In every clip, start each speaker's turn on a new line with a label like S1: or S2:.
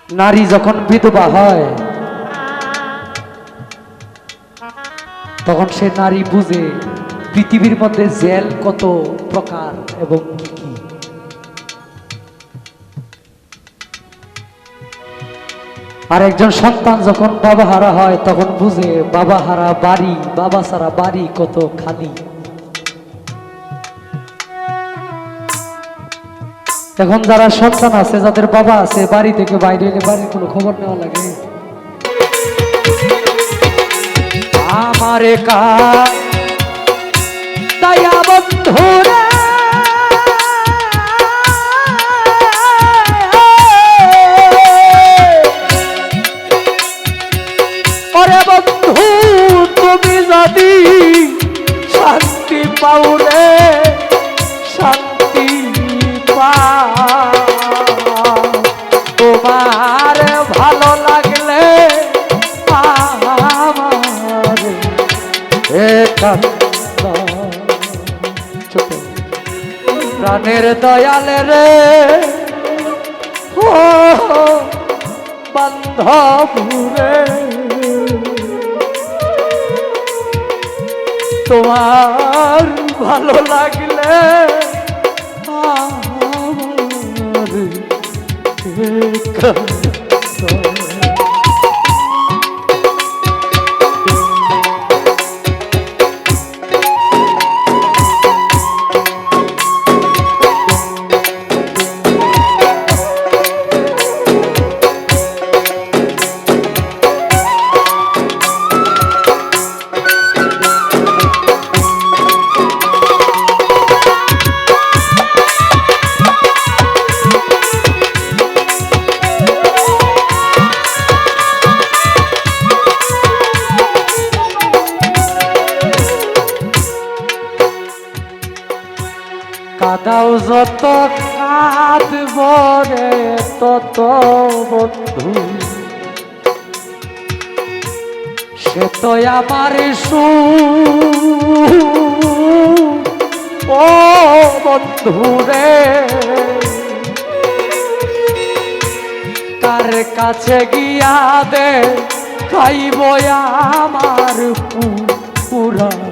S1: নারী যখন বিধবা হয় তখন সে নারী বুঝে পৃথিবীর মধ্যে জেল কত প্রকার এবং কি কি। আর একজন সন্তান যখন বাবা হারা হয় তখন বুঝে বাবা হারা বাড়ি, বাবা ছাড়া বাড়ি কত খালি। এখন যারা সন্তান আছে, যাদের বাবা আছে, বাড়ি থেকে বাইরে এলে বাড়ির কোনো খবর নেওয়া লাগে? আমারে কা দয়া বন্ধুরে ওরে বন্ধু, তুমি যদি শান্তি পাও রে, শান্তি পাও, তোমার ভালো লাগলে আমার একান্ত ছোট প্রাণের দয়ালে রে ও বান্ধব রে, তোমার ভালো লাগলে আমার একান্ত। কাদাও যত কাঁদব রে তত বন্ধু, সে তো আমার ও বন্ধু রে, তার কাছে গিয়া দে খাইব আমার পুরানো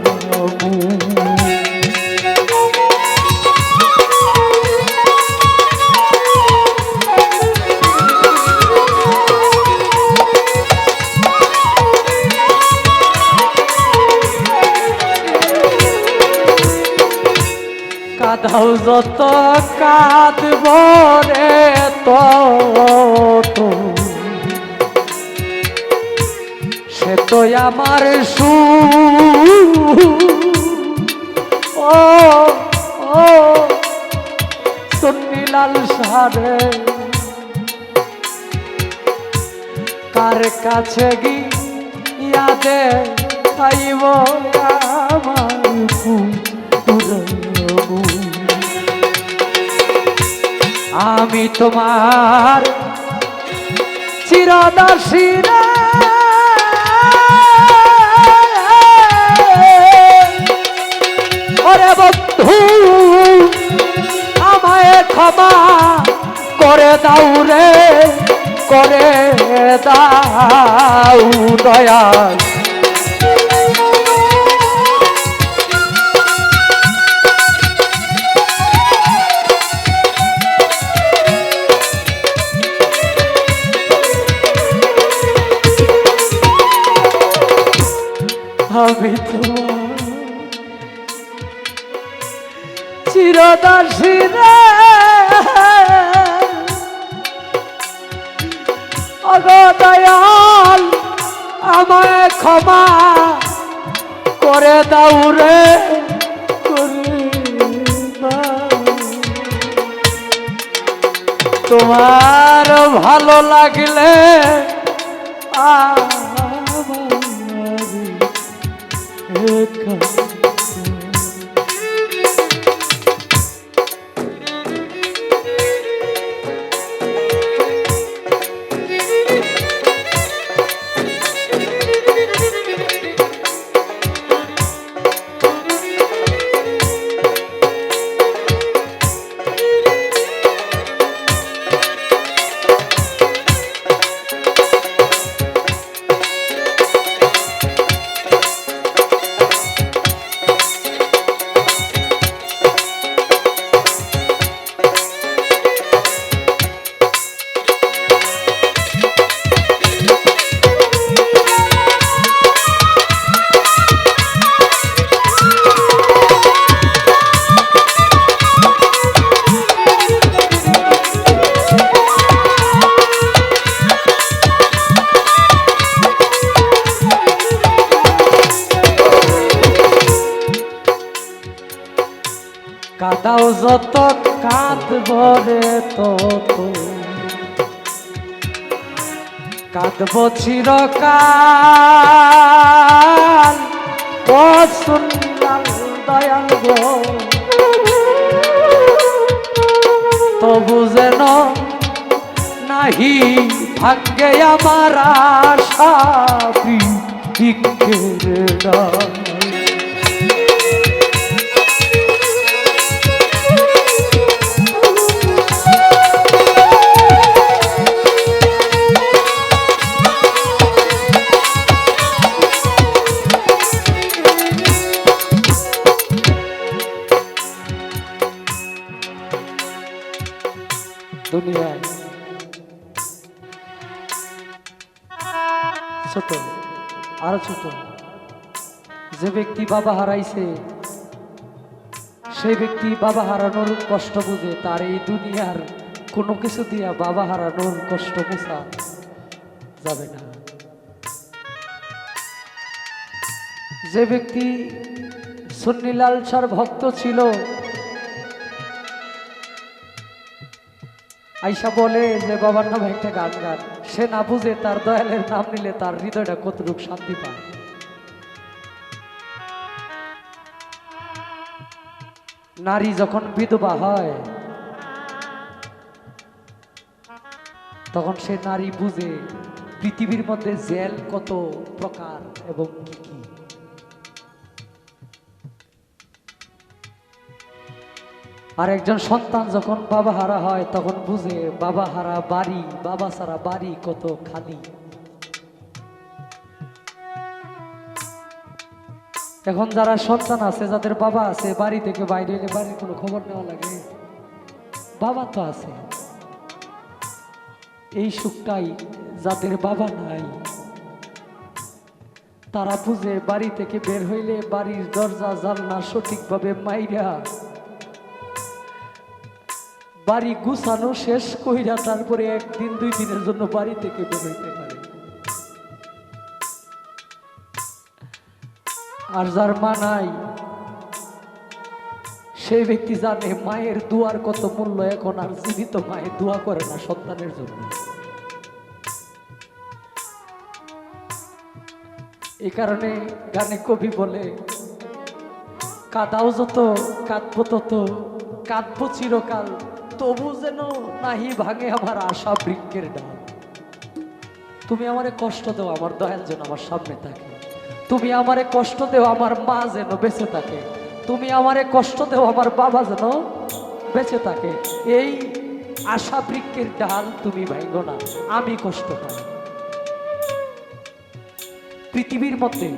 S1: কাঁদাও যত কাঁদব রে তত, সে তো আমার ও ও সুন্নিলাল সারে, কার কাছে গিয়া দে খাইব আমার আমি তোমার চিরদাসী রে, ওরে বন্ধু আমায় ক্ষমা করে দাও রে, করে দাও দয়াল। আমি তোমার চিরদাসী রে, ওগো দয়াল আমায় ক্ষমা করে দাও রে, করে দাও, তোমার ভালো লাগলে যত কাঁদব রে তত কাঁদব চিরকাল। ও সুন্নাল দয়াল গো, তবু যেন নাহি ভাগ্যে আমার আশা বৃক্ষের ডাল। দুনিয়ায় ছোট আরো ছোট যে ব্যক্তি বাবা হারাইছে, সেই ব্যক্তি বাবা হারানোর কষ্ট বুঝে। তার এই দুনিয়ার কোনো কিছু দিয়া বাবা হারানোর কষ্ট বোঝা যাবে না। যে ব্যক্তি সুন্নিলাল শাহর ভক্ত ছিল, আইসা বলে যে বাবার নামে একটা গান গান, সে না বুঝে তার দয়ালের নাম নিলে তার হৃদয়টা কতটুকু শান্তি পায়। নারী যখন বিধবা হয় তখন সে নারী বুঝে পৃথিবীর মধ্যে জেল কত প্রকার এবং কি কি। আর একজন সন্তান যখন বাবা হারা হয় তখন বুঝে বাবা হারা বাড়ি, বাবা ছাড়া বাড়ি কত খালি। এখন যারা সন্তান আছে, যাদের বাবা আছে, বাড়ি থেকে বাইরে এলে বাড়ির কোনো খবর নেওয়া লাগে, বাবা তো আছে। এই সুখটাই যাদের বাবা নাই তারা বুঝে বাড়ি থেকে বের হইলে বাড়ির দরজা জানলা সঠিকভাবে মাইরা বাড়ি গুছানো শেষ কইরা তারপরে একদিন দুই দিনের জন্য বাড়ি থেকে বের হইতে পারে। আর যার মা নাই সেই ব্যক্তি জানে মায়ের দুয়ার কত মূল্য। এখন আর জীবিত মায়ের দোয়া করে না সন্তানের জন্য। এই কারণে গানে কবি বলে, কাদাও যত কাঁদবো তত কাঁদবো চিরকাল, তবু যেন নাহি ভাঙে আমার আশা বৃক্ষের ডাল। তুমি আমারে কষ্ট দাও, আমার দয়াল যেন আমার সামনে থাকে। তুমি আমারে কষ্ট দেও, আমার মা যেন বেঁচে থাকে। তুমি আমারে কষ্ট দেও, আমার বাবা যেন বেঁচে থাকে। এই আশা বৃক্ষের ডাল তুমি ভাঙো না, আমি কষ্ট পাই। পৃথিবীর মধ্যে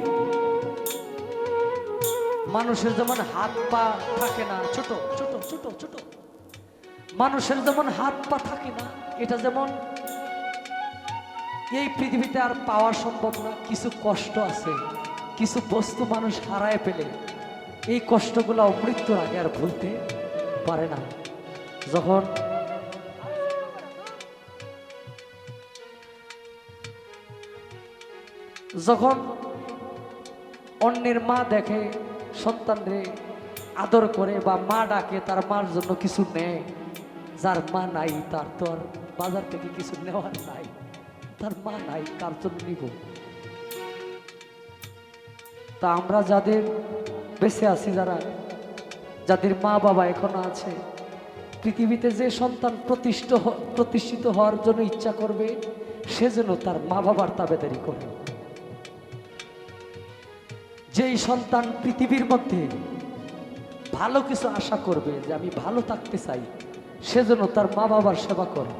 S1: মানুষের যেমন হাত পা থাকে না, ছোট ছোট ছোট ছোট মানুষের যেমন হাত পা থাকে না, এটা যেমন এই পৃথিবীতে আর পাওয়া সম্ভব না। কিছু কষ্ট আছে, কিছু বস্তু মানুষ হারায় পেলে এই কষ্টগুলো মৃত্যুর আগে আর ভুলতে পারে না। যখন অন্যের মা দেখে সন্তানরে আদর করে বা মা ডাকে, তার মার জন্য কিছু নেয়, যার মা নাই তার তো আর বাজার থেকে কিছু নেওয়ার নাই। তার মা নাই, তার জন্য নিব। তা আমরা যাদের বেঁচে আছি, যাদের মা বাবা এখনো আছে, পৃথিবীতে যে সন্তান প্রতিষ্ঠিত হওয়ার জন্য ইচ্ছা করবে, সে যেন তার মা বাবার তাবেদারি করে। যেই সন্তান পৃথিবীর মধ্যে ভালো কিছু আশা করবে, যে আমি ভালো থাকতে চাই, সেজন্য তার মা বাবার সেবা করে।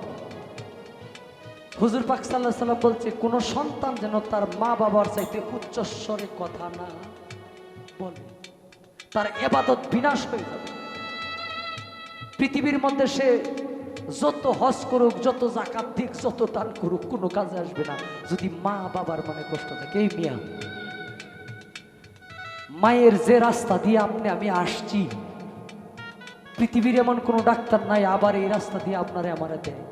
S1: হুজুর পাক সাল্লাল্লাহু আলাইহি সাল্লাম বলছে, কোন সন্তান যেন তার মা বাবার চাইতে উচ্চস্বরে কথা না বলে, তার ইবাদত বিনাশ হয়ে যাবে। পৃথিবীর মধ্যে সে যত হজ করুক, যত যাকাত দিক, যত দান করুক, কোনো কাজে আসবে না যদি মা বাবার মনে কষ্ট থাকে। এই মিয়া, মায়ের যে রাস্তা দিয়ে আমি আসছি, পৃথিবীর এমন কোনো ডাক্তার নাই আবার এই রাস্তা দিয়ে আপনারে আমারে দেয়।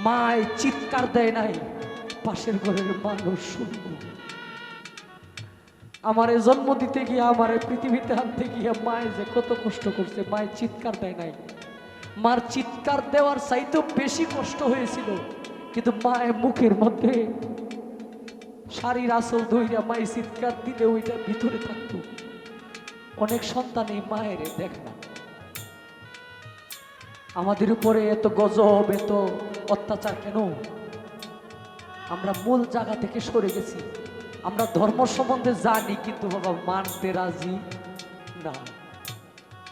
S1: মায় চিৎকার দেয় নাই, পাশের ঘরের মানুষ শুনল। আমারে জন্ম দিতে গিয়ে, আমারে পৃথিবীতে আনতে গিয়ে মায়ে যে কত কষ্ট করছে, মায়ের চিৎকার দেয় নাই, মার চিৎকার দেওয়ার চাইতেও বেশি কষ্ট হয়েছিল, কিন্তু মায়ের মুখের মধ্যে শাড়ির আঁচল ধইরা মায়ের চিৎকার দিলে ওইটা ভিতরে থাকতো। অনেক সন্তান এই মায়ের দেখ না, আমাদের উপরে এত গজব, এত অত্যাচার কেন? আমরা মূল জায়গা থেকে সরে গেছি। আমরা ধর্ম সম্বন্ধে জানি, কিন্তু বাবা মানতে রাজি না।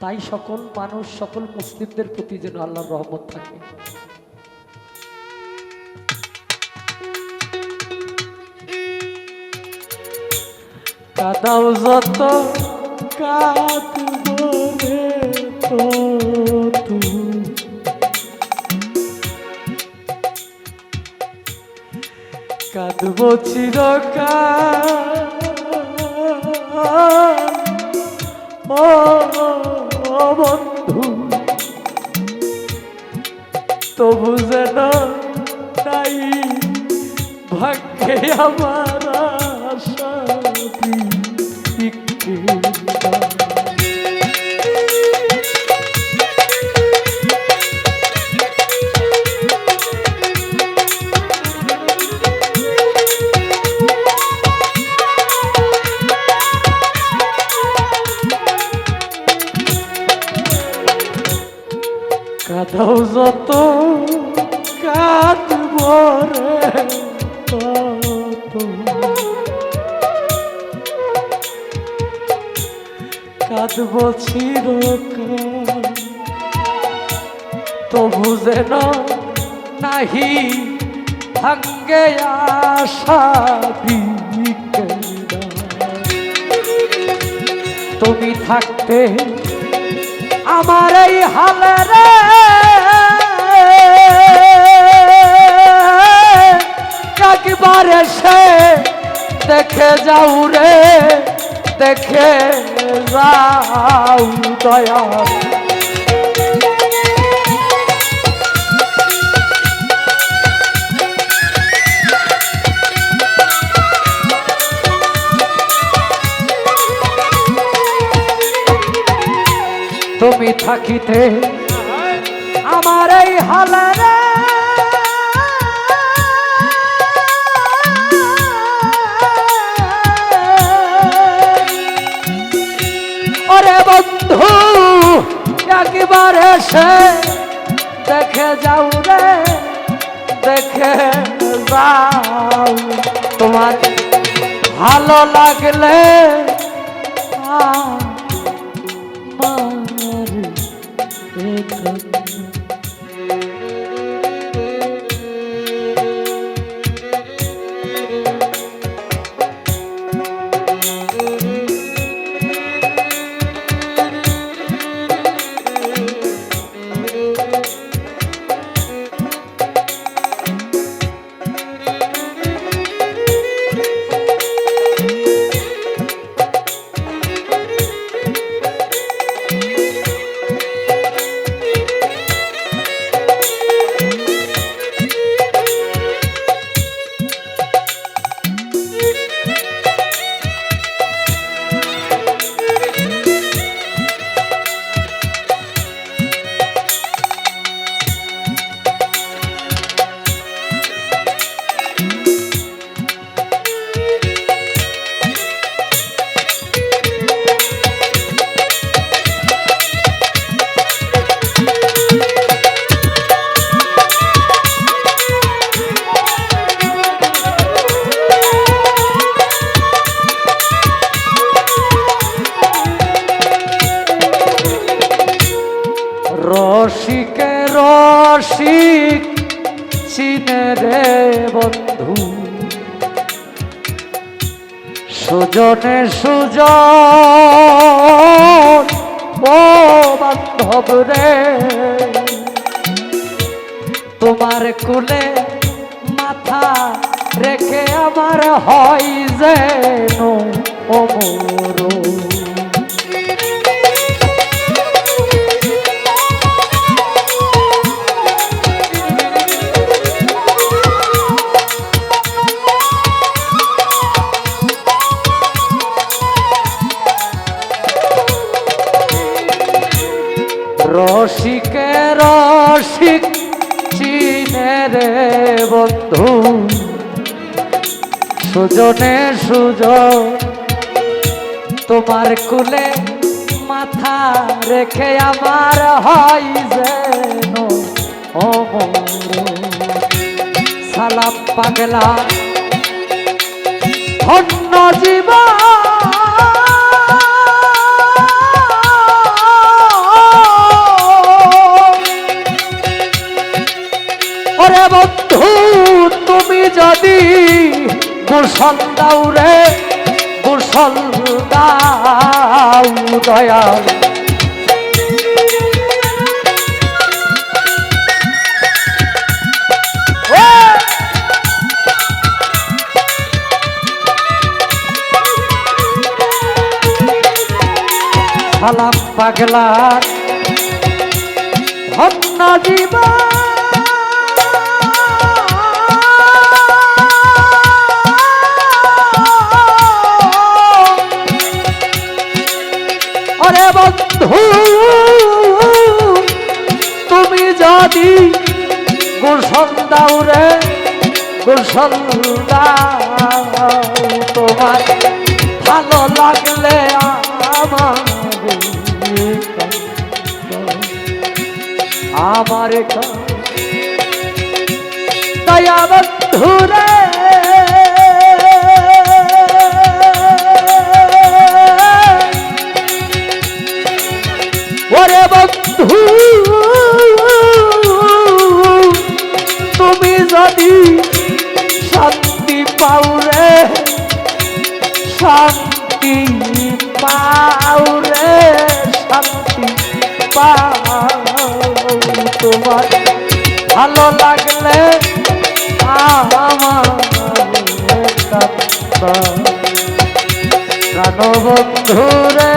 S1: তাই সকল মানুষ, সকল মুসলিমদের প্রতি যেন আল্লাহর রহমত থাকে। কাদাও যত কাঁদব রে তত, কাঁদব চিরকাল ও বন্ধু, তবু যেন তাই ভাগ্যে আমার আশা কাঁদাও যত কাঁদব রে তত, কাঁদব চিরকাল তবু যেন নাহি ভাঙ্গে আশা বিকেল। তুমি থাকতে আমার এই হালে রে, একবার এসে দেখে যাও রে, দেখে যাও দয়া। তুমি থাকিতে আমার এই হালে রে, ওরে বন্ধু একবার এসে দেখে যাও রে, দেখে যাও। তোমার ভালো লাগলে রসিকে রসিক চিনে রে বন্ধু, সুজনে সুজন ও বান্ধব রে, তোমার কুলে মাথা রেখে আমার হয় যেন অমর। রে বন্ধু সুজনে সুজন তোমার কুলে মাথা রেখে আমার হয় যেন অমর সালাম পাগলা ধন্য জীবন ওরে বন্ধু তুমি যদি গোসল দাও রে গোসল দাও দয়াল সালাম পাগলার ধন্য জীবন ওরে বন্ধু তুমি যদি গোসল দাও রে গোসল দাও তোমার ভালো লাগলে আমার দয়া বন্ধু রে ওরে বন্ধু তুমি যদি শান্তি পাও রে শান্তি পাও রে শান্তি পাও তোমার ভালো লাগলে আমার প্রাণ বন্ধু রে